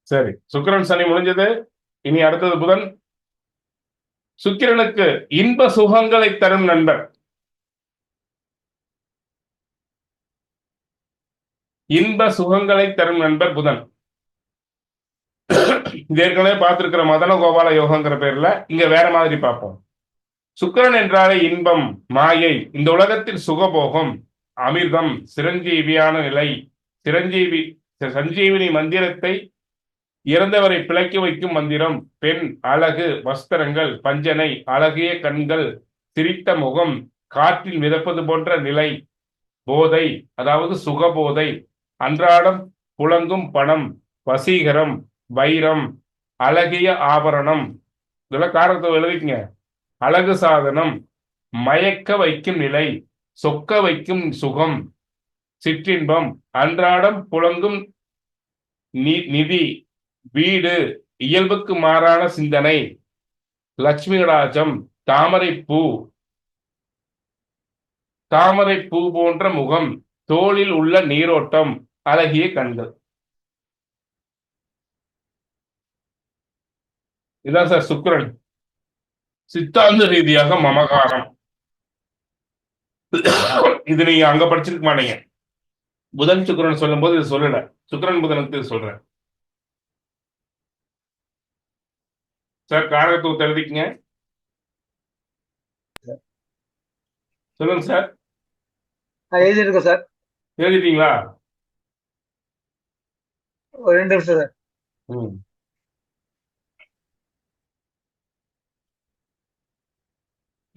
சரி, சுக்கிரன் சனி முடிஞ்சது. இனி அடுத்தது புதன். சுக்கிரனுக்கு இன்ப சுகங்களை தரும் நண்பர். இன்ப சுகங்களை தரும் நண்பர் புதன். இது ஏற்கனவே பார்த்திருக்கிற மதன கோபால யோகங்கிற பேர்ல இங்க வேற மாதிரி பார்ப்போம். சுக்கிரன் என்றாலே இன்பம், மாயை, இந்த உலகத்தில் சுகபோகம், அமிர்தம், சிரஞ்சீவியான நிலை, சிரஞ்சீவி சஞ்சீவினி மந்திரத்தை, இறந்தவரை பிழைக்க வைக்கும் மந்திரம், பெண், அழகு, வஸ்திரங்கள், பஞ்சனை, அழகிய கண்கள், சிரித்த முகம், காற்றில் மிதப்பது போன்ற நிலை, போதை, அதாவது சுகபோதை, அன்றாடம் புழங்கும் பணம், வசீகரம், வைரம், அழகிய ஆபரணம், இதெல்லாம் காரணத்தை எழுதிக்கங்க. அழகு சாதனம், மயக்க வைக்கும் நிலை, சொக்க வைக்கும் சுகம், சிற்றின்பம், அன்றாடம் புழங்கும் நிதி, வீடு, இயல்புக்கு மாறான சிந்தனை, லட்சுமி ராஜம், தாமரை பூ, தாமரை பூ போன்ற முகம், தோளில் உள்ள நீரோட்டம், அழகிய கண்கள். இதான் சார் சுக்கிரன். சித்தாந்த ரீதியாக மமகாரம். இது நீங்க அங்க படிச்சிருக்க மாட்டீங்க. புதன் சுக்கிரன் சொல்லும் போது இது சொல்லல. சுக்கிரன் புதனுக்கு சொல்றேன் சார். காரகத்துவத்தை எழுதிக்கங்க. சொல்லுங்க சார். எழுதிருக்கேன் சார். எழுதிட்டீங்களா? ஒரு 2 நிமிஷம் சார்.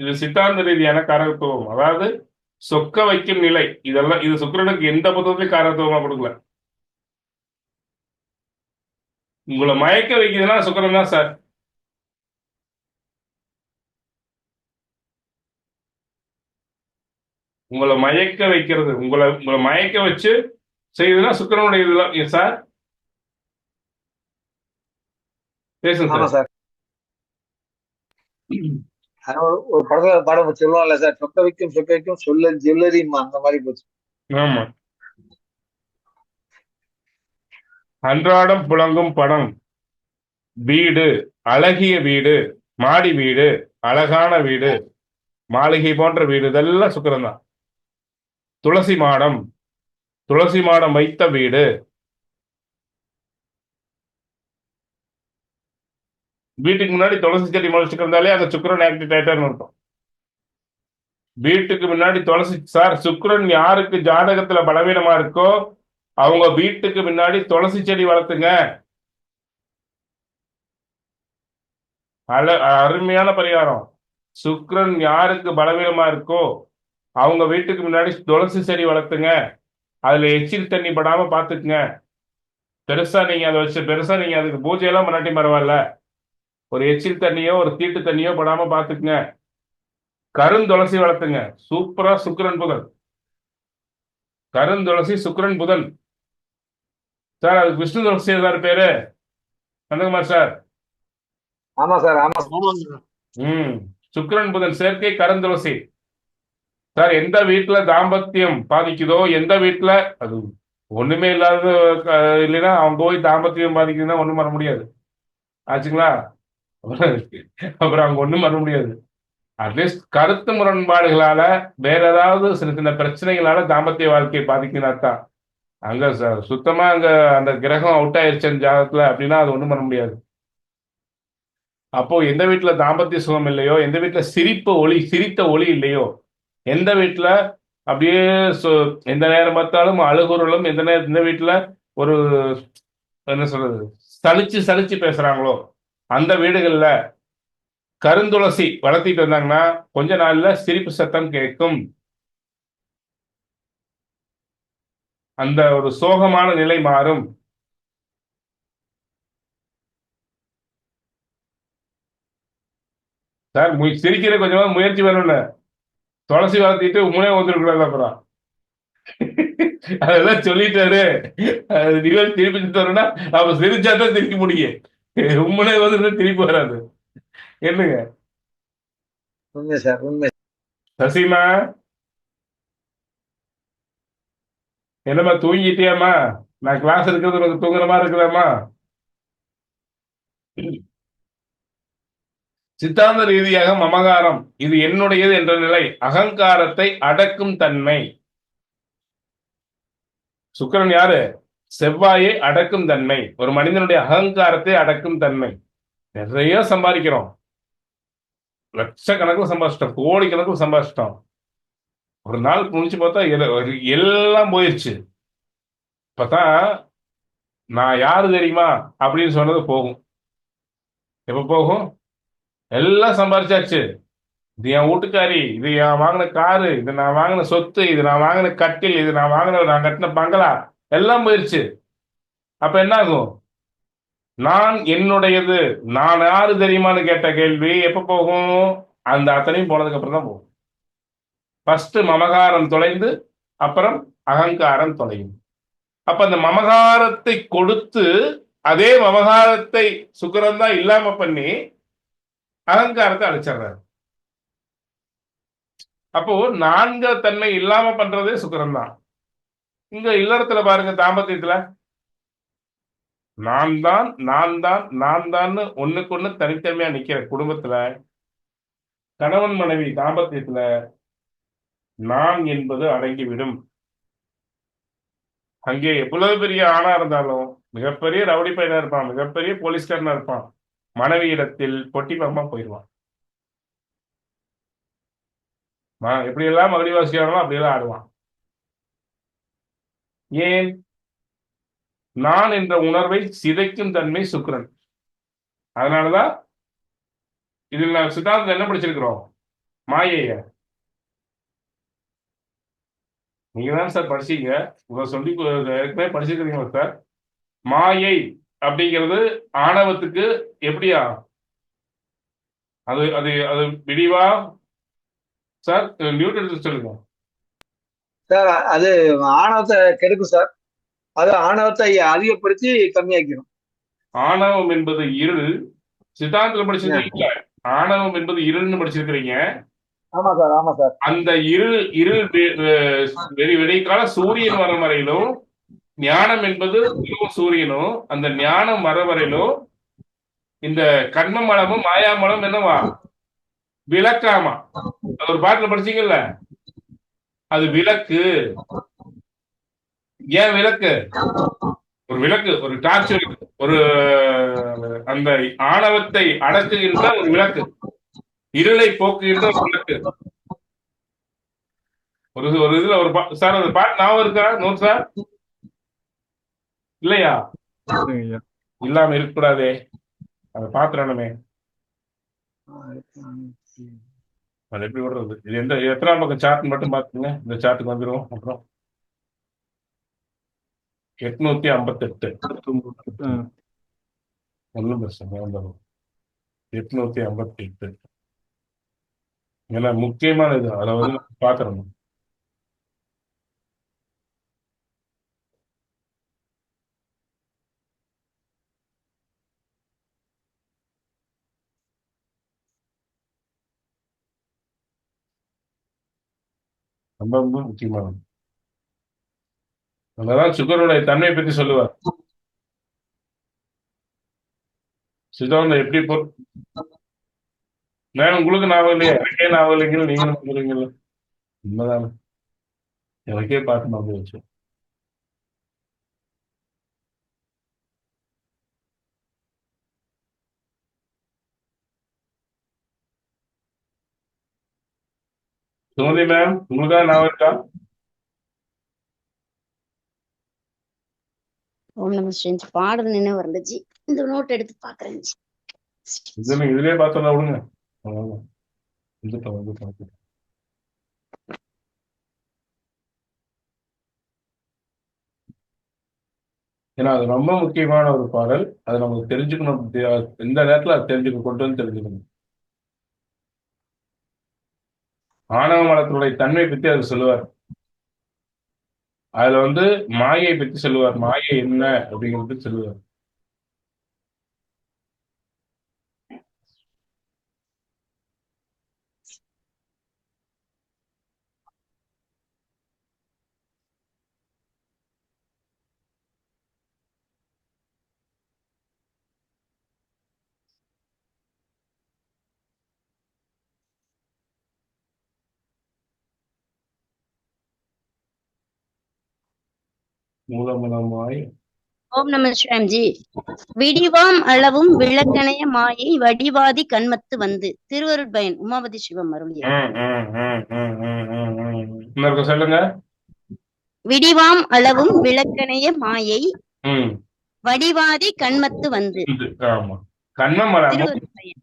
இது சித்தாந்த ரீதியான காரகத்துவம், அதாவது சொக்க வைக்கும் நிலை. இதெல்லாம் இது சுக்கிரனுக்கு எந்த புத்தகத்திலையும் காரகத்துவமா கொடுக்கல. உங்களை மயக்க வைக்குதுன்னா சுக்கிரன் தான் சார். உங்களை மயக்க வைக்கிறது, உங்களை மயக்க வச்சு செய்யுதுன்னா சுக்கிரனுடைய இதெல்லாம் சார். பேசுங்க சார். ஒரு படத்துல பாடம் சொல்லுவாங்கல்ல சார், சொக்க வைக்கும் சொல்ல ஜுவல்லரிமா, அந்த மாதிரி போச்சு. ஆமா. அன்றாடம் புழங்கும் பணம், வீடு, அழகிய வீடு, மாடி வீடு, அழகான வீடு, மாளிகை போன்ற வீடு, இதெல்லாம் சுக்கிரன் தான். துளசி மாடம், துளசி மாடம் வைத்த வீடு, வீட்டுக்கு முன்னாடி துளசி செடி முளைச்சிட்டு இருந்தாலே அந்த சுக்கிரன் ஆக்டிவேட் ஆயிட்டாருன்னு இருக்கும். வீட்டுக்கு முன்னாடி துளசி சார். சுக்கிரன் யாருக்கு ஜாதகத்துல பலவீனமா இருக்கோ அவங்க வீட்டுக்கு முன்னாடி துளசி செடி வளர்த்துங்க. அருமையான பரிகாரம். சுக்கிரன் யாருக்கு பலவீனமா இருக்கோ அவங்க வீட்டுக்கு முன்னாடி துளசி செடி வளர்த்துங்க. அதுல எச்சில் தண்ணி படாம பாத்துக்குங்க. பெருசா நீங்க அதை வச்சு பெருசா நீங்க அதுக்கு பூஜையெல்லாம் பண்ணாட்டி பரவாயில்ல, ஒரு எச்சில் தண்ணியோ ஒரு தீட்டு தண்ணியோ படாம பாத்துக்குங்க. கருந்துளசி வளர்த்துங்க. சூப்பரா. சுக்கிரன் புதன். கருந்துளசி சுக்கிரன் புதன் சார். அதுக்கு விஷ்ணு துளசி சார் பேரு நந்தகுமார் சார். ஆமா சார். ஆமா. சுக்கிரன் புதன் சேர்க்கை கருந்துளசி சார். எந்த வீட்டுல தாம்பத்தியம் பாதிக்குதோ, எந்த வீட்டுல அது ஒண்ணுமே இல்லாத இல்லைன்னா அவங்க போய் தாம்பத்தியம் பாதிக்குதுன்னா ஒண்ணும் பண்ண முடியாது ஆச்சுங்களா. அப்புறம் அவங்க ஒண்ணும் பண்ண முடியாது. அட்லீஸ்ட் கருத்து முரண்பாடுகளால வேற ஏதாவது சின்ன சின்ன பிரச்சனைகளால தாம்பத்திய வாழ்க்கையை பாதிக்கிறாத்தான் அங்க சுத்தமா அங்க அந்த கிரகம் அவுட் ஆயிருச்சு ஜாதகத்துல அப்படின்னா அது ஒண்ணும் பண்ண முடியாது. அப்போ எந்த வீட்டுல தாம்பத்திய சுகம் இல்லையோ, எந்த வீட்டுல சிரித்த ஒளி இல்லையோ, எந்த வீட்டுல அப்படியே எந்த நேரம் பார்த்தாலும் அழுகுறலும், எந்த வீட்டுல ஒரு என்ன சொல்றது சலிச்சு சலிச்சு பேசுறாங்களோ அந்த வீடுகள்ல கருந்துளசி வளர்த்திட்டு வந்தாங்கன்னா கொஞ்ச நாள்ல சிரிப்பு சத்தம் கேட்கும். அந்த ஒரு சோகமான நிலை மாறும். சார் சிரிக்கிற கொஞ்சமா முயற்சி வேணும்னு துளசி வளர்த்திட்டு உண்மையே வந்துருக்கூடாது. அப்புறம் அதெல்லாம் சொல்லிட்டாரு. நிகழ்ச்சி திருப்பி தரணும்னா அப்ப சிரிச்சாதான் திருப்பி முடியும். உண்மையே வந்து திருப்பி வராது. என்னங்க உண்மை சார், உண்மை. சசிமா, என்னம்மா தூங்கிட்டியாமா? நான் கிளாஸ் இருக்கிறது உனக்கு தூங்குற மாதிரி இருக்கிறாமா? சித்தாந்த ரீதியாக மமகாரம் இது என்னுடையது என்ற நிலை, அகங்காரத்தை அடக்கும் தன்மை. சுக்கிரன் யாரு? செவ்வாயை அடக்கும் தன்மை, ஒரு மனிதனுடைய அகங்காரத்தை அடக்கும் தன்மை. நிறைய சம்பாதிக்கிறோம், லட்சக்கணக்கில் சம்பாதிச்சிட்டோம், கோடிக்கணக்கில் சம்பாதிச்சிட்டோம். ஒரு நாள் முடிச்சு பார்த்தா எல்லாம் போயிருச்சு. பார்த்தா நான் யாரு தெரியுமா அப்படின்னு சொன்னது போகும். எப்ப போகும்? எல்லாம் சம்பாதிச்சாச்சு. இது என் வீட்டுக்காரி, இது என் வாங்கின காரு, இது நான் வாங்கின சொத்து, இது நான் வாங்கின கட்டில், இது நான் கட்டின பங்களா, எல்லாம் போயிருச்சு. அப்ப என்ன ஆகும்? நான் என்னுடையது, நான் யாரு தெரியுமான்னு கேட்ட கேள்வி எப்ப போகும்? அந்த அத்தனையும் போனதுக்கு அப்புறம் தான் போகும். ஃபர்ஸ்ட் மமகாரம் தொலைந்து அப்புறம் அகங்காரம் தொலையும். அப்ப அந்த மமகாரத்தை கொடுத்து அதே மமகாரத்தை சுக்கிரன் தான் இல்லாம பண்ணி அகங்காரத்தை அழிச்சிடுறாரு. அப்போ நான்கிற தன்மை இல்லாம பண்றதே சுக்கிரன் தான். இங்க இல்லறத்துல பாருங்க, தாம்பத்தியத்துல நான் தான் நான் தான் நான் தான் ஒண்ணுக்கு ஒண்ணு தனித்தன்மையா நிக்கிற குடும்பத்துல, கணவன் மனைவி தாம்பத்தியத்துல நான் என்பது அடங்கிவிடும். அங்கே எவ்வளவு பெரிய ஆணா இருந்தாலும், மிகப்பெரிய ரவுடி பையனா இருப்பான், மிகப்பெரிய போலீஸ்காரனா இருப்பான், மனைவி இடத்தில் பொட்டி பாம்பா போயிடுவான். எப்படி எல்லாம் மகிழ்ச்சி வாசிக்கிறாங்களோ அப்படியெல்லாம் ஆடுவான். ஏன்? நான் என்ற உணர்வை சிதைக்கும் தன்மை சுக்கிரன். அதனாலதான் இதில் நான் சித்தாந்தம் என்ன படிச்சிருக்கிறோம்? மாயைய. நீங்க தான் சார் படிச்சீங்க, உங்களை சொல்லி ஏற்கனவே படிச்சிருக்கிறீங்களா சார்? மாயை அப்படிங்கிறது ஆணவத்துக்கு எப்படியா? அது அது அது விடிவா சார்? நியூட்டன் சொல்லுங்க சார். அது ஆணவத்தை கெடுக்கும் சார். அது ஆணவத்தை அதிகப்படுத்தி கம்மியாக்கிடும். ஆணவம் என்பது இருள். சித்தாந்தத்தில் படிச்சிருக்கீங்க, ஆணவம் என்பது இருள்னு படிச்சிருக்கிறீங்க. ஆமா சார், ஆமா சார். அந்த இருள் இருள் வெடிக்கால சூரியன் வர வரையிலும் ஞானம் என்பது சூரியனும், அந்த ஞானம் வர வரையிலும் இந்த கர்ம மலமும் மாயாமலம் என்னவா? விளக்காமா. ஒரு பாட்டுல படிச்சீங்கல்ல, அது விளக்கு. ஏன் விளக்கு? ஒரு விளக்கு, ஒரு டார்ச், ஒரு அந்த ஆணவத்தை அடக்குகின்ற ஒரு விளக்கு, இருளை போக்குகின்ற ஒரு விளக்கு. ஒரு ஒரு இதுல ஒரு சார், ஒரு பாட்டு ஞாபகம் இருக்கா நோட் சார்? இல்லையா? இல்லாம இருக்கக்கூடாதே, அதை பாத்துறணுமே. அது எப்படி விடுறது? இது எத்தனாம் பக்கம் சார்ட் மட்டும் பாத்துங்க, இந்த சார்ட்டுக்கு வந்துடும். அப்புறம் 858 ஒன்றும் பிரச்சனை வந்துடும். 858 ஏன்னா முக்கியமான இது, அதை வந்து பாத்துறணும். ரொம்ப ரொம்ப முக்கியமானது. அதனால சுகருடைய தன்மையை பத்தி சொல்லுவார். சிதாந்த எப்படி நான் உங்களுக்கு ஞாபகம் இல்லையா? எனக்கே ஞாபகம் இல்லைங்க, நீங்களும் சொல்றீங்கல்ல. உண்மைதானே? எனக்கே பார்த்து ஞாபகம் வச்சு. சுமதி மேம், உங்களுக்காக ஞாபகம் இருக்கா? ஓம் நம ஸ்ரீ பாடல் நினைவு இருந்துச்சு, இந்த நோட் எடுத்து பாக்குறேன். இதுலயே பார்த்தோம்னா விடுங்க. வந்துட்டோம் வந்துட்டோம். ஏன்னா அது ரொம்ப முக்கியமான ஒரு பாடல், அது நமக்கு தெரிஞ்சுக்கணும். இந்த நேரத்துல அது தெரிஞ்சுக்க கொண்டு வந்து தெரிஞ்சுக்கணும். ஆணவ மலத்தினுடைய தன்மை பத்தி அது சொல்லுவார். அதுல வந்து மாயை பத்தி சொல்லுவார், மாயை என்ன அப்படிங்கிறது சொல்லுவார். மூலமலமாய் ஓம் நம சிவாயம் ஜி. விடிவாம் அளவும் விளக்கணைய மாயை வடிவாதி கண்மத்து வந்து. திருவருட்பயன் உமாபதி சிவம் அருளிய. இன்னொரு சொல்லுங்க. விடிவாம் அளவும் விளக்கணைய மாயை ம் வடிவாதி கண்மத்து வந்து. ஆமா. கண்மமலமும் திருவருட்பயன்.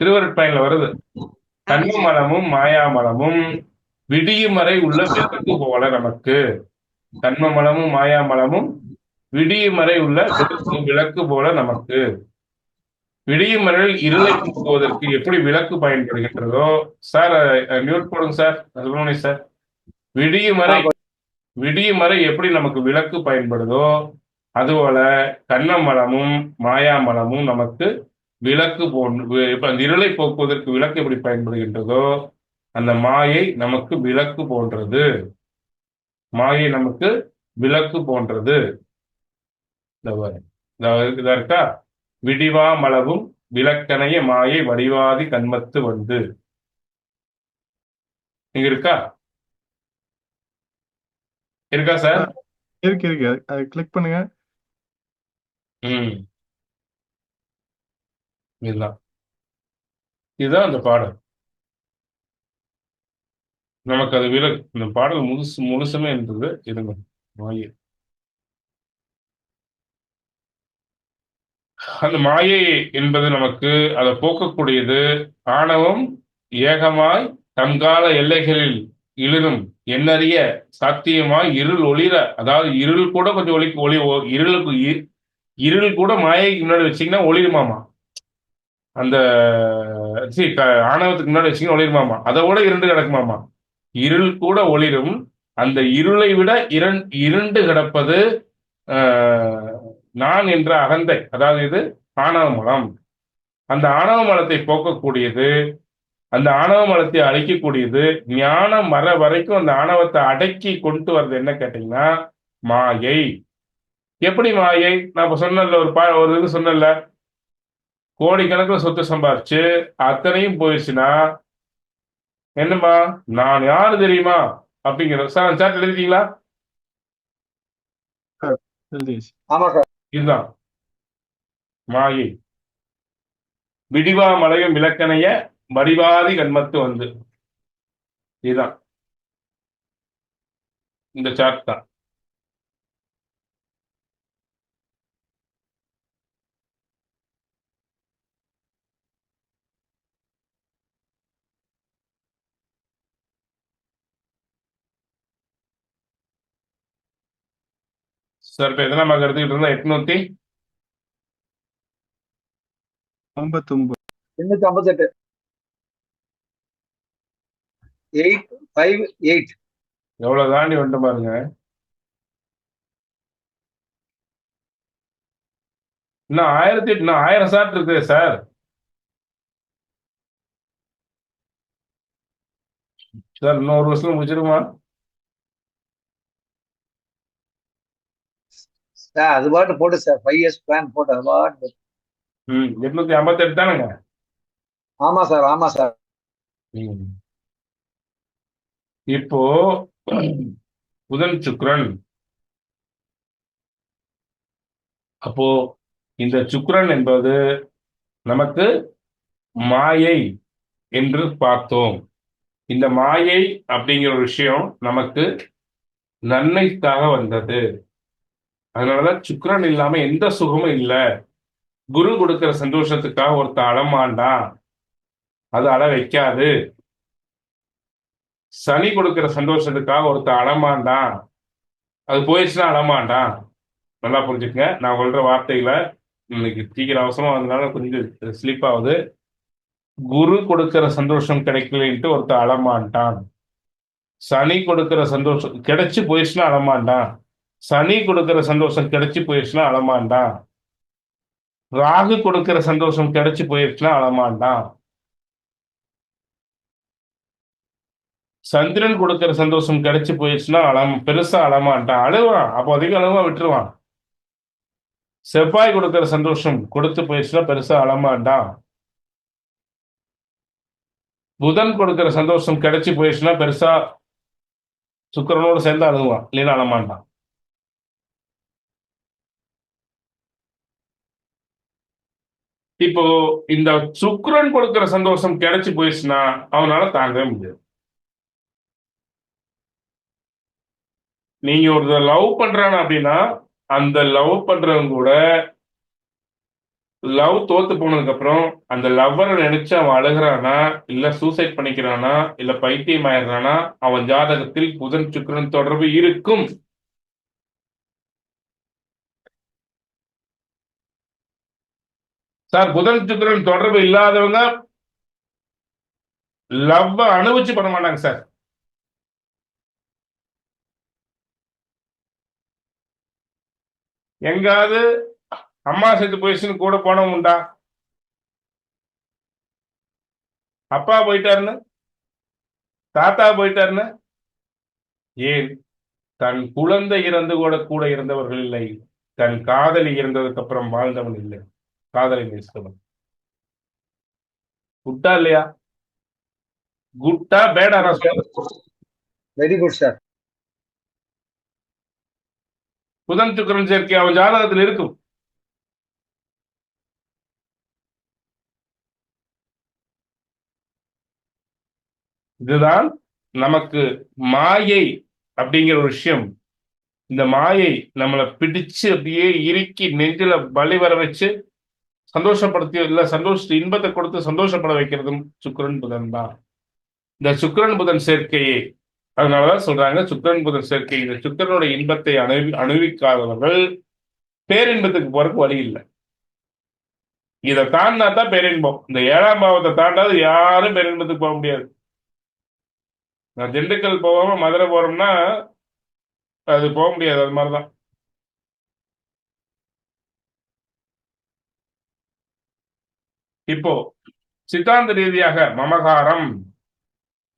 திருவருட்பயன்ல வருது. ஆமா ஜி. கண்மமலமும் மாயாமலமும் விடியும் வரை உள்ள விளக்கு போல நமக்கு. கண்மமலமும் மாயாமலமும் விடியும் வரை உள்ள விளக்கு போல நமக்கு. விடியும் வரையில் இருளை போக்குவதற்கு எப்படி விளக்கு பயன்படுகின்றதோ சார், மியூட் போடுங்க சார், சுப்பிரமணியம் சார். விடியும் வரை எப்படி நமக்கு விளக்கு பயன்படுதோ அதுபோல கண்ணமலமும் மாயாமலமும் நமக்கு விளக்கு போன்று. இப்ப அந்த இருளை போக்குவதற்கு விளக்கு எப்படி பயன்படுகின்றதோ அந்த மாயை நமக்கு விளக்கு போன்றது. மாயை நமக்கு விளக்கு போன்றது. இதா இருக்கா? விடிவாமளவும் விளக்கணைய மாயை வடிவாதி கண்மத்து வந்து. இங்க இருக்கா சார்? இருக்கு அது கிளிக் பண்ணுங்க. இதுதான் அந்த பாடல். நமக்கு அது இந்த பாடல் முழுசுமே இருந்தது. இருங்க, மாயை. அந்த மாயை என்பது நமக்கு அதை போக்கக்கூடியது. ஆணவம் ஏகமாய் தங்கால எல்லைகளில் இழுதும் எண்ணறிய சாத்தியமாய் இருள் ஒளிர, அதாவது இருள் கூட கொஞ்சம் இருள் கூட மாயைக்கு முன்னாடி வச்சீங்கன்னா ஒளிருமாமா. அந்த ஆணவத்துக்கு முன்னாடி வச்சீங்கன்னா ஒளிருமாமா. அதை விட இருண்டு கிடக்குமாமா. இருள் கூட ஒளிரும். அந்த இருளை விட இருண்டு கிடப்பது நான் என்ற அகந்தை, அதாவது இது ஆணவ மலம். அந்த ஆணவ மலத்தை போக்கக்கூடியது, அந்த ஆணவ மலத்தை அழிக்கக்கூடியது, ஞானம் வர வரைக்கும் அந்த ஆணவத்தை அடக்கி கொண்டு வர்றது என்ன கேட்டீங்கன்னா மாயை. எப்படி மாயை? நான் இப்ப சொன்னல, ஒரு இது சொன்னல, கோடிக்கணக்கில் சொத்து சம்பாரிச்சு அத்தனையும் போயிடுச்சுன்னா என்னம்மா நான் யாரு தெரியுமா அப்படிங்கிற. சார் சாட் எழுதிட்டீங்களா? ஆமா சார். இதுதான் மாயை. விடிவா மலையும் விளக்கணைய வடிவாதி கண்மத்து வந்து. இதுதான் இந்த சார்ட் தான். சார் இப்ப எதனா நம்ம எடுத்துக்கிட்டு இருந்தா 859 858 858 எவ்வளவு தாண்டி வந்து பாருங்க. இன்னும் 1000 சாட் இருக்கு சார். சார் இன்னும் ஒரு வருஷம் முடிச்சிருமா? சார் அது பாட்டு போட்டு சார் 5 years பிளான் போட்டு அது பாட்டு. 858 தானுங்க. ஆமா சார், ஆமா சார். இப்போ புதன் சுக்கிரன். அப்போ இந்த சுக்கிரன் என்பது நமக்கு மாயை என்று பார்த்தோம். இந்த மாயை அப்படிங்கிற ஒரு விஷயம் நமக்கு நன்மைக்காக வந்தது. அதனாலதான் சுக்கிரன் இல்லாம எந்த சுகமும் இல்லை. குரு கொடுக்கிற சந்தோஷத்துக்காக ஒருத்தன் அழமாண்டான், அது அழ வைக்காது. சனி கொடுக்கிற சந்தோஷத்துக்காக ஒருத்தன் அழமாண்டான், அது போயிடுச்சுன்னா அழமாண்டான். நல்லா புரிஞ்சுக்கங்க. நான் சொல்ற வார்த்தைகளை இன்னைக்கு சீக்கிரம் அவசரமா வந்ததுனால கொஞ்சம் ஸ்லிப் ஆகுது. குரு கொடுக்கிற சந்தோஷம் கிடைக்கலன்ட்டு ஒருத்தர் அழமாட்டான். சனி கொடுக்கிற சந்தோஷம் கிடைச்சு போயிடுச்சுன்னா அழமாண்டான். சனி கொடுக்கிற சந்தோஷம் கிடைச்சு போயிடுச்சுன்னா அழமாண்டான். ராகு கொடுக்கிற சந்தோஷம் கிடைச்சு போயிடுச்சுன்னா அழமாண்டான். சந்திரன் கொடுக்கிற சந்தோஷம் கிடைச்சு போயிடுச்சுன்னா பெருசா அழமாட்டான். அழுவான், அப்போ அதிக அளவா விட்டுருவான். செவ்வாய் கொடுக்கிற சந்தோஷம் கொடுத்து போயிடுச்சுன்னா பெருசா அழமாட்டான். புதன் கொடுக்கிற சந்தோஷம் கிடைச்சு போயிடுச்சுன்னா பெருசா சுக்கிரனோடு சேர்ந்து அழுவான், இல்லைன்னா அழமாட்டான். இப்போ இந்த சுக்கிரன் கொடுக்கிற சந்தோஷம் கிடைச்சு போயிடுச்சுன்னா அவனால தாங்கவே முடியாது. நீங்க ஒரு லவ் பண்றான அப்படின்னா அந்த லவ் பண்றவங்க கூட லவ் தோத்து போனதுக்கு அப்புறம் அந்த லவ்வரை நினைச்சு அவன் அழுகிறானா, இல்ல சூசைட் பண்ணிக்கிறானா, இல்ல பைத்தியம் ஆயிடுறானா, அவன் ஜாதகத்தில் புதன் சுக்கிரன் தொடர்பு இருக்கும். சார், புதன் சுக்கிரன் தொடர்பு இல்லாதவங்க லவ் அனுபவிச்சு பண்ண மாட்டாங்க சார். எங்காவது அம்மா செத்து போயிடுச்சுன்னு கூட போனவங்க உண்டா? அப்பா போயிட்டாருன்னு, தாத்தா போயிட்டாருன்னு, ஏன் தன் குழந்தை இறந்து கூட கூட இருந்தவர்கள் இல்லை, தன் காதலி இறந்ததுக்கு அப்புறம் வாழ்ந்தவன் இல்லை, காதலை நேசித்தவன். குட்டா இல்லையா? குட்டா பேடா? Very good sir. புதன் சுக்கிரன் சேர்க்கை அவன் ஜாதகத்தில் இருக்கும். இதுதான் நமக்கு மாயை அப்படிங்கிற ஒரு விஷயம். இந்த மாயை நம்மளை பிடிச்சு அப்படியே இறுக்கி நெஞ்சில வலி வர வச்சு சந்தோஷப்படுத்தி இல்ல இன்பத்தை கொடுத்து சந்தோஷப்பட வைக்கிறதும் சுக்கிரன் புதன் தான். இந்த சுக்கிரன் புதன் சேர்க்கையை அதனாலதான் சொல்றாங்க சுக்கிரன் புதன் சேர்க்கை. இந்த சுக்கிரனுடைய இன்பத்தை அனுபவிக்காதவர்கள் பேரின்பத்துக்கு போறதுக்கு வழி இல்லை. இதை தாண்டினா தான் பேரின்பம். இந்த 7ஆம் பாவத்தை தாண்டாது யாரும் பேரின்பத்துக்கு போக முடியாது. நான் திண்டுக்கல் போகாம மதுரை போறோம்னா அது போக முடியாது. அது மாதிரிதான். இப்போ சித்தாந்த ரீதியாக மமகாரம்,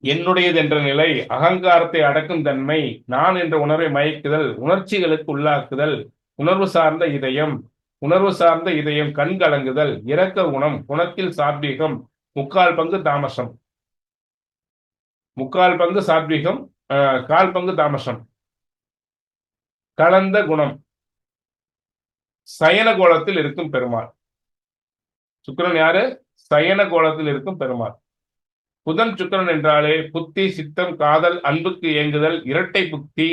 என்னுடையது என்ற நிலை, அகங்காரத்தை அடக்கும் தன்மை, நான் என்ற உணர்வை மயக்குதல், உணர்ச்சிகளுக்கு உள்ளாக்குதல், உணர்வு சார்ந்த இதயம், உணர்வு சார்ந்த இதயம், கண் கலங்குதல், இரக்க குணம், குணத்தில் சாத்வீகம், 3/4 பங்கு தாமசம், 3/4 பங்கு சாத்வீகம், 1/4 பங்கு தாமசம், கலந்த குணம், சயன கோலத்தில் இருக்கும் பெருமாள். சுக்கிரன் யாரு? சயன கோலத்தில் இருக்கும் பெருமாள். புதன் சுக்கிரன் என்றாலே புத்தி, சித்தம், காதல், அன்புக்கு இயங்குதல், இரட்டை புத்தி,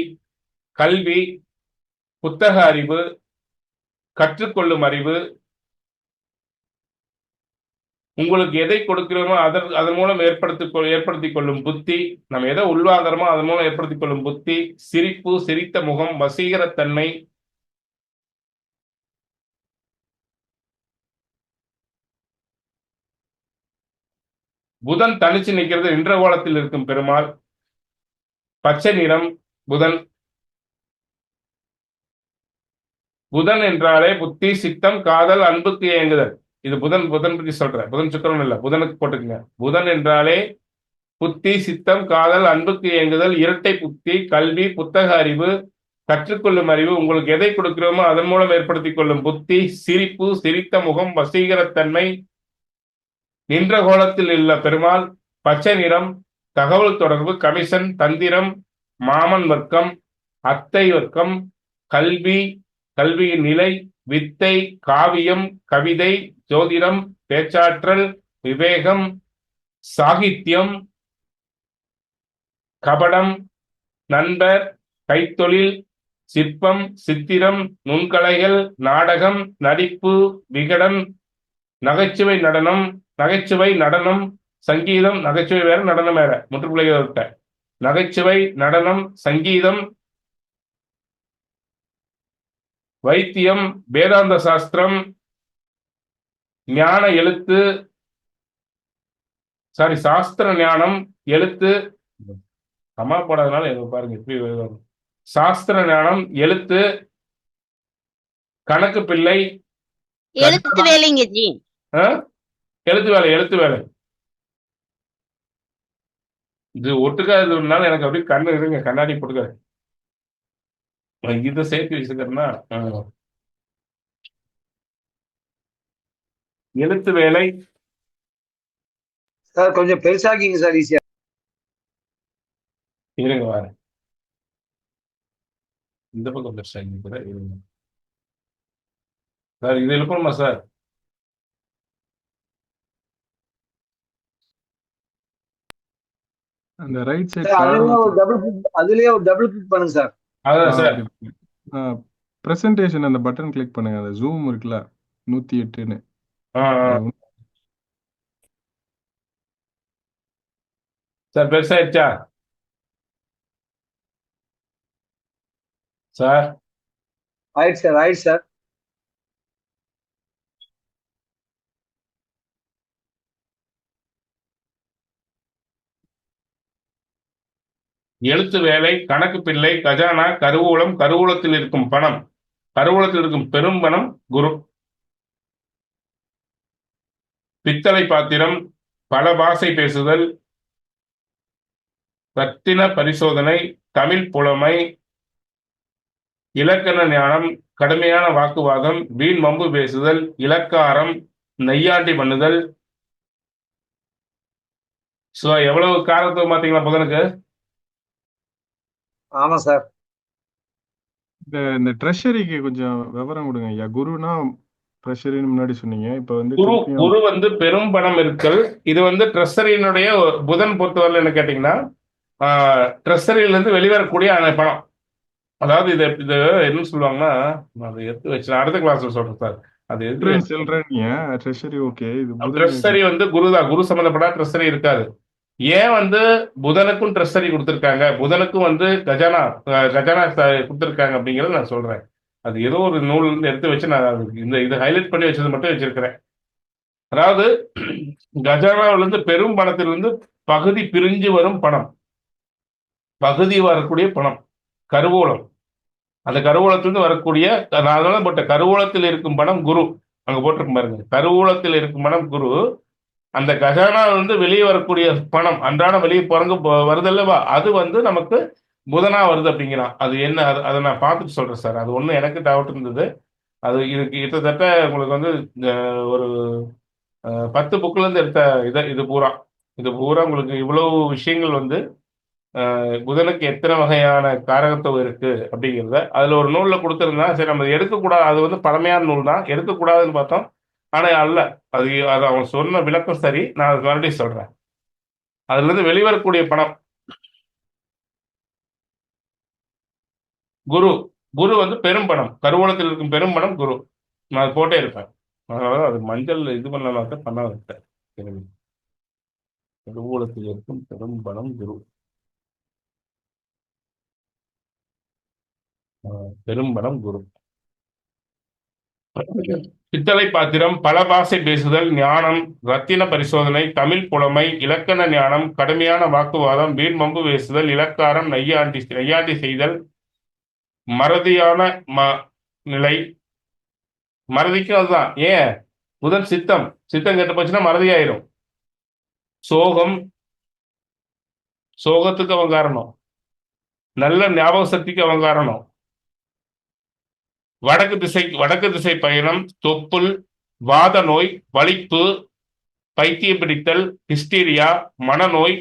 கல்வி, புத்தக அறிவு, கற்றுக்கொள்ளும் அறிவு, உங்களுக்கு எதை கொடுக்கிறோமோ அதன் மூலம் ஏற்படுத்திக் கொள்ளும் புத்தி, நம்ம எதை உள்வாங்கிறோமோ அதன் மூலம் ஏற்படுத்திக் கொள்ளும் புத்தி, சிரிப்பு, சிரித்த முகம், வசீகரத்தன்மை, புதன் தனிச்சு நிற்கிறது இந்திரகோலத்தில் இருக்கும் பெருமாள். பச்சை நிறம் புதன். புதன் என்றாலே புத்தி, சித்தம், காதல், அன்புக்கு இயங்குதல். இது புதன் பற்றி சொல்றேன். புதன் சுக்கிரன் இல்ல, புதனுக்கு போட்டுக்கங்க. புதன் என்றாலே புத்தி, சித்தம், காதல், அன்புக்கு இயங்குதல், இரட்டை புத்தி, கல்வி, புத்தக அறிவு, கற்றுக்கொள்ளும் அறிவு, உங்களுக்கு எதை கொடுக்கிறோமோ அதன் மூலம் ஏற்படுத்திக் கொள்ளும் புத்தி, சிரிப்பு, சிரித்த முகம், வசீகரத்தன்மை, நின்ற கோலத்தில் உள்ள பெருமாள். பச்சை நிறம், தகவல் தொடர்பு, கமிஷன், தந்திரம், மாமன் வர்க்கம், அத்தை வர்க்கம், கல்வி, கல்வியின் நிலை, வித்தை, காவியம், கவிதை, ஜோதிடம், பேச்சாற்றல், விவேகம், சாகித்யம், கபடம், நண்பர், கைத்தொழில், சிற்பம், சித்திரம், நுண்கலைகள், நாடகம், நடிப்பு, விகடன், நகைச்சுவை நடனம், சங்கீதம். நகைச்சுவை வேற, நடனம் வேற. முற்றுப்புள்ளியை விட்ட நகைச்சுவை, நடனம், சங்கீதம், வைத்தியம், வேதாந்த சாஸ்திரம், ஞான எழுத்து, சாஸ்திர ஞானம், எழுத்து, அம்மா போடாதனால பாருங்க இப்படி சாஸ்திர ஞானம், எழுத்து, கணக்கு பிள்ளை, எழுத்து வேலைங்க ஜி. எழுத்து வேலை. இது ஒட்டுக்கா இருந்ததுனால எனக்கு அப்படியே கண்ணு இருங்க, கண்ணாடி போட்டுக்க. இதை சேர்த்து வச்சுக்கிறேன்னா எழுத்து வேலை சார் கொஞ்சம் பெருசாக்கிங்க சார், ஈஸியா. இருங்க வார இந்த பக்கம் பெருசாக்கி கூட இருங்க சார். இது எழுப்பணுமா சார்? அந்த ரைட் சைட் சார் கார்னர். அதுலயே ஒரு டபுள் கிளிக் பண்ணுங்க சார். அதான் சார். அப்படி பிரசன்டேஷன் அந்த பட்டன் கிளிக் பண்ணுங்க. அந்த ஜூம் இருக்குல்ல 108ன்னு. ஆ, ஆ. சார் பெருசாயிடுச்சா சார்? ஆயிடுச்சு சார். எழுத்து வேலை, கணக்கு பிள்ளை, கஜானா, கருவூலம், கருவூலத்தில் இருக்கும் பணம், கருவூலத்தில் இருக்கும் பெரும் பணம் குரு. பித்தளை பாத்திரம், பல பாஷை பேசுதல், ரத்தின பரிசோதனை, தமிழ் புலமை, இலக்கண ஞானம், கடுமையான வாக்குவாதம், வீண் மம்பு பேசுதல், இலக்காரம், நெய்யாண்டி பண்ணுதல். சோ எவ்வளவு காரத்துவம் பாத்தீங்களா புதனுக்கு? ஆமா சார். இந்த ட்ரெஷரிக்கு கொஞ்சம் விவரம் கொடுங்க ஐயா. குருனா ட்ரெஷரின்னு முன்னாடி சொன்னீங்க. இப்ப வந்து குரு திருப்பியும் குரு வந்து பெரும் பணம் இருக்கல். இது வந்து ட்ரெஸரியினுடைய புதன் பொறுத்தவரை என்ன கேட்டீங்கன்னா, ட்ரெஸரியில இருந்து வெளிவரக்கூடிய அந்த பணம். அதாவது இது இது என்ன சொல்லுவாங்கன்னா, நான் அதை எடுத்து வச்சு அடுத்த கிளாஸ்ல சொல்றேன் சார். அது சில்ட்ரன் சில்ட்ரன் ட்ரெஷரி ஓகே. இது புதன் ட்ரெஸரி வந்து குருதான். குரு சம்பந்தப்பட்ட ட்ரெஸரி இருக்காது. ஏன் வந்து புதனுக்கும் ட்ரெஸரி கொடுத்துருக்காங்க, புதனுக்கும் வந்து கஜானா கஜானா கொடுத்துருக்காங்க அப்படிங்கறத நான் சொல்றேன். அது ஏதோ ஒரு நூல் இருந்து எடுத்து வச்சு நான் இந்த இது ஹைலைட் பண்ணி வச்சது மட்டும் வச்சிருக்கிறேன். அதாவது கஜானாவிலிருந்து பெரும் பணத்திலிருந்து பகுதி பிரிஞ்சு வரும் பணம், பகுதி வரக்கூடிய பணம் கருவூலம். அந்த கருவூலத்திலிருந்து வரக்கூடிய, நான் அதனால போட்ட கருவூலத்தில் இருக்கும் பணம் குரு. அங்க போட்டிருக்கும் பாருங்க, கருவூலத்தில் இருக்கும் பணம் குரு. அந்த கஜானாவிலிருந்து வெளியே வரக்கூடிய பணம் அன்றாடம் வெளியே வருதல்லவா, அது வந்து நமக்கு புதனா வருது அப்படிங்கிறான். அது என்ன, அதை நான் பார்த்துட்டு சொல்றேன் சார். அது ஒன்றும் எனக்கு டவுட் இருந்தது. அது இதுக்கு கிட்டத்தட்ட உங்களுக்கு வந்து ஒரு 10 புக்ல இருந்து எடுத்த இது பூரா உங்களுக்கு இவ்வளவு விஷயங்கள் வந்து புதனுக்கு எத்தனை வகையான காரகத்துவம் இருக்கு அப்படிங்கிறத அதுல ஒரு நூல்ல கொடுத்திருந்தா சரி, நம்ம எடுக்கக்கூடாது. அது வந்து பழமையான நூல் தான், எடுக்கக்கூடாதுன்னு பார்த்தோம். ஆனா அல்ல, அது அவன் சொன்ன விளக்கம் சரி. நான் அது மறுபடியும் சொல்றேன். அதுல இருந்து வெளிவரக்கூடிய பணம் குரு. குரு வந்து பெரும் பணம், கருவூலத்தில் இருக்கும் பெரும் பணம் குரு. நான் அது போட்டே இருப்பேன். அதனால அது மஞ்சள் இது பண்ணலாக்க பண்ண வைப்பேன். கருவூலத்தில் இருக்கும் பெரும் பணம் குரு. பெரும் பணம் குரு. பித்தளை பாத்திரம், பல பாஷை பேசுதல், ஞானம், ரத்தின பரிசோதனை, தமிழ் புலமை, இலக்கண ஞானம், கடுமையான வாக்குவாதம், வீண் மம்பு பேசுதல், இலக்காரம், நெய்யாண்டி செய்தல், மறதியான நிலை. மறதிக்கும் அதுதான். ஏன் புதன் சித்தம் கெட்டு போச்சுன்னா மறதி ஆயிரும். சோகம், சோகத்துக்கு அவன் காரணம். நல்ல ஞாபக சக்திக்கு அவன் காரணம். வடக்கு திசை பயணம், தொப்புள், வாத நோய், வலிப்பு, பைத்தியம் பிடித்தல், ஹிஸ்டீரியா, மனநோய்,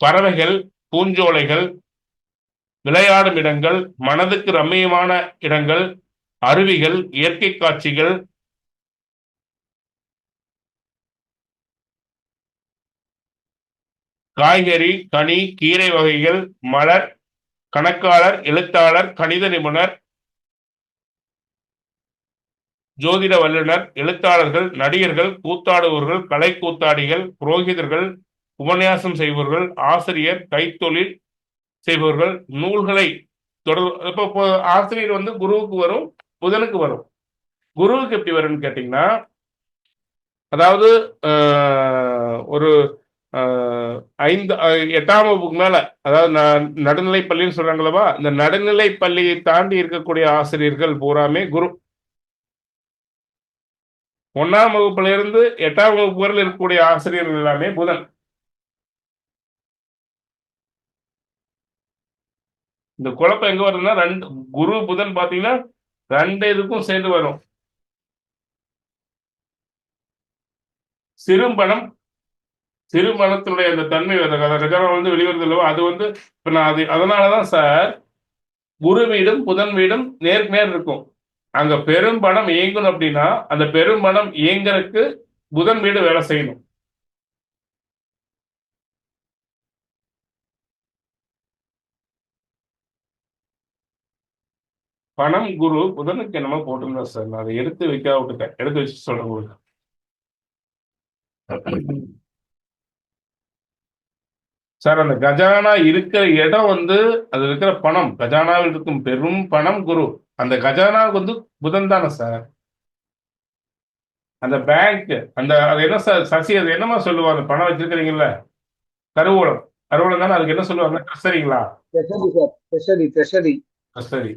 பறவைகள், பூஞ்சோலைகள், விளையாடும் இடங்கள், மனதுக்கு ரம்மியமான இடங்கள், அருவிகள், இயற்கை காட்சிகள், காய்கறி, கனி, கீரை வகைகள், மலர், கணக்காளர், எழுத்தாளர், கணித நிபுணர், ஜோதிட வல்லுநர், எழுத்தாளர்கள், நடிகர்கள், கூத்தாடுபவர்கள், கலை கூத்தாடிகள், புரோகிதர்கள், உபன்யாசம் செய்பவர்கள், ஆசிரியர், கைத்தொழில் செய்பவர்கள், நூல்களை இப்போ ஆசிரியர் வந்து குருவுக்கு வரும், புதனுக்கு வரும். குருவுக்கு எப்படி வரும்னு கேட்டீங்கன்னா, அதாவது ஒரு 8ஆம் வகுப்புக்கு மேல, அதாவது நடுநிலை பள்ளின்னு சொல்றாங்களவா, இந்த நடுநிலை பள்ளியை தாண்டி இருக்கக்கூடிய ஆசிரியர்கள் பூராமே குரு. 1ஆம் வகுப்புல இருந்து 8ஆம் வகுப்பு வரையில் இருக்கக்கூடிய ஆசிரியர்கள் எல்லாமே புதன். இந்த குழப்பம் எங்க வருதுன்னா, குரு புதன் பாத்தீங்கன்னா 2 இதுக்கும் சேர்ந்து வரும். சிறுபணத்தினுடைய அந்த தன்மை வந்து வெளிவருது இல்லவா, அது வந்து இப்ப நான் அதனாலதான் சார், குரு வீடும் புதன் வீடும் நேருக்கு நேர் இருக்கும். அங்க பெரும் பணம் இயங்கணும் அப்படின்னா அந்த பெரும் பணம் இயங்கறதுக்கு புதன் வீடு வேலை செய்யணும். பணம் குரு புதனுக்கு என்னமோ போட்டிருந்தேன் சார். நான் அதை எடுத்து வைக்க விட்டுட்டேன். எடுத்து வச்சு சொல்றேன் உங்களுக்கு. சார் அந்த கஜானா இருக்கிற இடம் வந்து அது இருக்கிற பணம், கஜானாவில் இருக்கும் பெரும் பணம் குரு. அந்த கஜானாவுக்கு வந்து புதன் தானே சார். அந்த பேங்க் அந்த அது என்ன சார் சசி, அது என்னமா சொல்லுவாங்க, பணம் வச்சிருக்கிறீங்கல்ல, கருவூலம். கருவூலம் தானே, அதுக்கு என்ன சொல்லுவாங்க, ட்ரெஸரிங்களா? Treasury sir, treasury treasury. Treasury.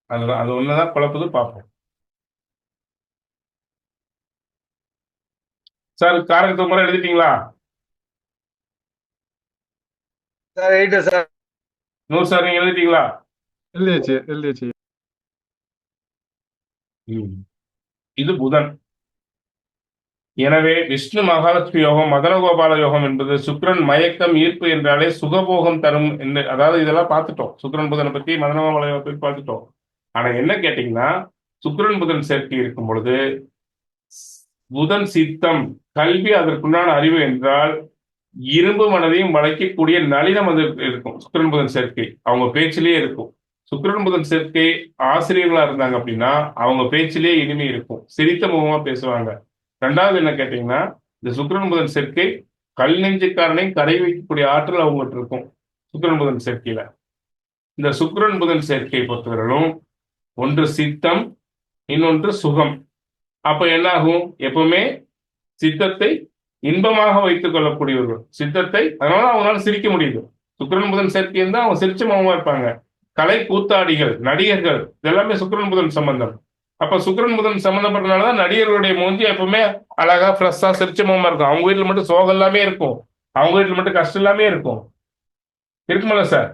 அதுதான், அது ஒண்ணுதான் குழப்பது, பார்ப்போம். சார் காரகத்து முறை எழுதிட்டீங்களா? Sir right sir. நூறு சார் நீங்க எழுதிட்டீங்களா? எழுதியாச்சு எழுதியாச்சு. இது புதன். எனவே விஷ்ணு மகாலட்சுமி யோகம், மதனகோபால யோகம் என்பது சுக்கிரன் மயக்கம் ஈர்ப்பு என்றாலே சுகபோகம் தரும் என்று, அதாவது இதெல்லாம் பார்த்துட்டோம். சுக்கிரன் புதனை பத்தி, மதனகோபால யோகத்தை பத்தி பார்த்துட்டோம். ஆனா என்ன கேட்டீங்கன்னா, சுக்கிரன் புதன் சேர்க்கை இருக்கும் பொழுது புதன் சித்தம், கல்வி, அதற்குண்டான அறிவு என்றால் இரும்பு மனதையும் வளைக்கக்கூடிய நளினம் அது இருக்கும். சுக்கிரன் புதன் சேர்க்கை அவங்க பேச்சிலேயே இருக்கும். சுக்கிரன் புதன் சேர்க்கை ஆசிரியர்களா இருந்தாங்க அப்படின்னா அவங்க பேச்சிலேயே இனிமை இருக்கும், சிரித்த முகமா பேசுவாங்க. ரெண்டாவது என்ன கேட்டீங்கன்னா, இந்த சுக்கிரன் புதன் சேர்க்கை கல் நெஞ்சுக்காரனை கடை வைக்கக்கூடிய ஆற்றல் அவங்ககிட்ட இருக்கும் சுக்கிரன் புதன் சேர்க்கையில. இந்த சுக்கிரன் புதன் சேர்க்கையை பொறுத்தவரையிலும் ஒன்று சித்தம், இன்னொன்று சுகம். அப்ப என்ன ஆகும், எப்பவுமே சித்தத்தை இன்பமாக வைத்துக் கொள்ளக்கூடியவர்கள். சித்தத்தை, அதனால அவங்களால சிரிக்க முடியுது. சுக்கிரன் புதன் சேர்க்கை இருந்தா அவங்க சிரிச்ச முகமா இருப்பாங்க. கலை கூத்தாடிகள், நடிகர்கள், இதெல்லாமே சுக்கிரன் புதன் சம்பந்தம். அப்ப சுக்கிரன் புதன் சம்பந்தப்பட்டனாலதான் நடிகர்களுடைய மூஞ்சி எப்பவுமே அழகா ஃப்ரெஷ்ஷா சிரிச்ச முகமா இருக்கும். அவங்க வீட்டுல மட்டும் சோகம் எல்லாமே இருக்கும், அவங்க வீட்டுல மட்டும் கஷ்டம் எல்லாமே இருக்கும். இருக்குமல்ல சார்?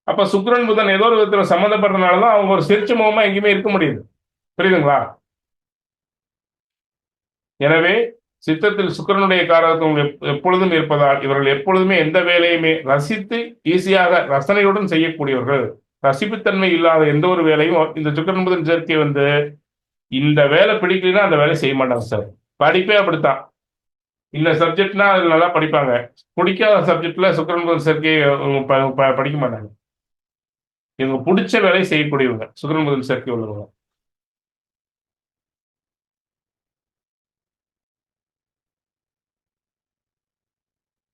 அப்ப சுக்கிரன் புதன் ஏதோ ஒரு விதத்துல சம்பந்தப்பட்டனாலதான் அவங்க ஒரு சிரிச்ச முகமா எங்கேயுமே இருக்க முடியுது. புரியுதுங்களா? எனவே சித்தத்தில் சுக்கிரனுடைய காரகத்துவம் எப்பொழுதும் இருப்பதால் இவர்கள் எப்பொழுதுமே எந்த வேலையுமே ரசித்து ஈஸியாக ரசனையுடன் செய்யக்கூடியவர்கள். ரசிப்புத்தன்மை இல்லாத எந்த ஒரு வேலையும் இந்த சுக்கிரன் புதன் சேர்க்கை வந்து இந்த வேலை பிடிக்கலன்னா அந்த வேலையை செய்ய மாட்டாங்க சார். படிப்பே அப்படித்தான். இந்த சப்ஜெக்ட்னா அது நல்லா படிப்பாங்க, பிடிக்காத சப்ஜெக்ட்ல சுக்கிரன் புதன் சேர்க்கையை படிக்க மாட்டாங்க. இவங்க பிடிச்ச வேலையை செய்யக்கூடியவங்க சுக்கிரன் புதன் சேர்க்கை உள்ளவங்க.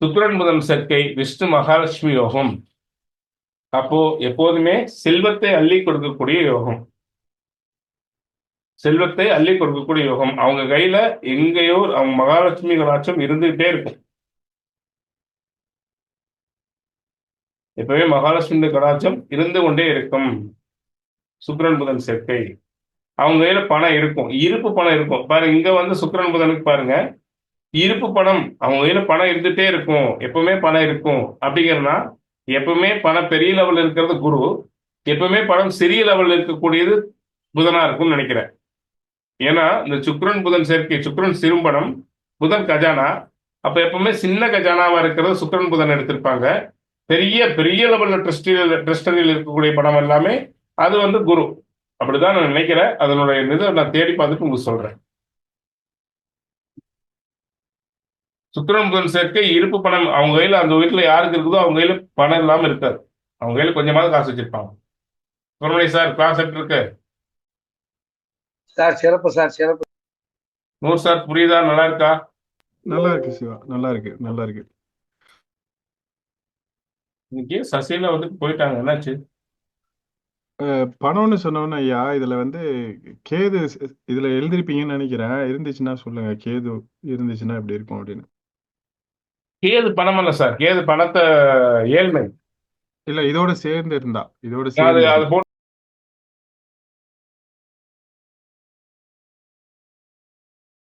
சுக்கிரன் புதன் சேர்க்கை விஷ்ணு மகாலட்சுமி யோகம். அப்போ எப்போதுமே செல்வத்தை அள்ளி கொடுக்கக்கூடிய யோகம், செல்வத்தை அள்ளி கொடுக்கக்கூடிய யோகம். அவங்க கையில எங்கேயோ அவங்க மகாலட்சுமி கடாட்சம் இருந்துகிட்டே இருக்கும். எப்பவே மகாலட்சுமி கடாட்சம் இருந்து கொண்டே இருக்கும். சுக்கிரன் புதன் சேர்க்கை அவங்க கையில பணம் இருக்கும், இருப்பு பணம் இருக்கும். பாருங்க, இங்க வந்து சுக்கிரன் புதனுக்கு பாருங்க, இருப்பு பணம் அவங்க கையில பணம் இருந்துட்டே இருக்கும், எப்பவுமே பணம் இருக்கும். அப்படிங்கிறதுனா எப்பவுமே பணம் பெரிய லெவல்ல இருக்கிறது குரு, எப்பவுமே பணம் சிறிய லெவல்ல இருக்கக்கூடியது புதனா இருக்கும்னு நினைக்கிறேன். ஏன்னா இந்த சுக்கிரன் புதன் சேர்க்கை, சுக்கிரன் சிறும்பணம், புதன் கஜானா. அப்ப எப்பவுமே சின்ன கஜானாவா இருக்கிறது சுக்கிரன் புதன் எடுத்திருப்பாங்க. பெரிய பெரிய லெவல்ல ட்ரெஸ்டரியில் இருக்கக்கூடிய பணம் எல்லாமே அது வந்து குரு. அப்படிதான் நான் நினைக்கிறேன். அதனுடைய இதை நான் தேடி பார்த்துட்டு உங்களுக்கு சொல்றேன். சுக்கிரன் புதன் சேர்க்கை இருப்பு பணம் அவங்க கையில, அந்த வீட்டுல யாருக்கு இருக்குதோ அவங்க கையில பணம் இல்லாம இருக்காது. அவங்க கையில கொஞ்சமாவது காசு வச்சிருப்பாங்க. சுப்பிரமணிய சார் கிளாஸ் எப்படி இருக்கு சார்? சிறப்பு சார், சிறப்பு. நூறு சார் புரியுதா? நல்லா இருக்கா? நல்லா இருக்கு சிவா, நல்லா இருக்கு நல்லா இருக்கு. இன்னைக்கு சசியில வந்து போயிட்டாங்க, என்னாச்சு? பணம்னு சொன்னோன்னா ஐயா, இதுல வந்து கேது இதுல எழுதிருப்பீங்கன்னு நினைக்கிறேன். இருந்துச்சுன்னா சொல்லுங்க, கேது இருந்துச்சுன்னா எப்படி இருக்கும் அப்படின்னு. கேது பணம் அல்ல சார், கேது பணத்தை ஏழ்மை. இல்ல, இதோட சேர்ந்து இருந்தா, இதோட அது சேர்ந்து அது